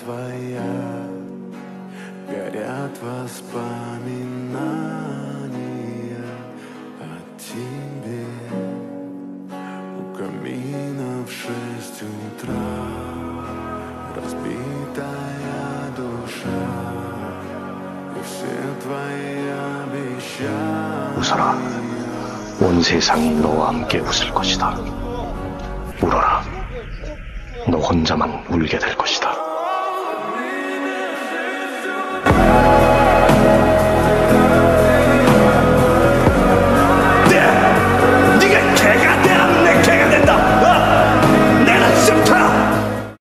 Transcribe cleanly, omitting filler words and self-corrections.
твоя, горят воспоминания о тебе. У камина в 6 утра разбитая душа, и все твои обещания. 웃어라. 온 세상이 너와 함께 웃을 것이다. 울어라. 너 혼자만 울게 될 것이다.